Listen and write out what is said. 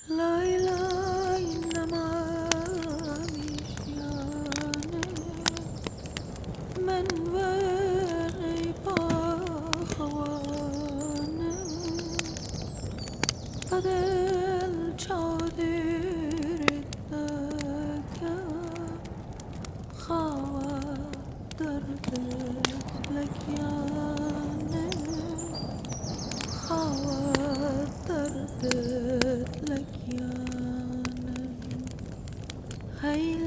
Layla innemâmişyâne men veri bahwane badel çadir daka خواهد درد لگیانه خواهد درد لگیانه هی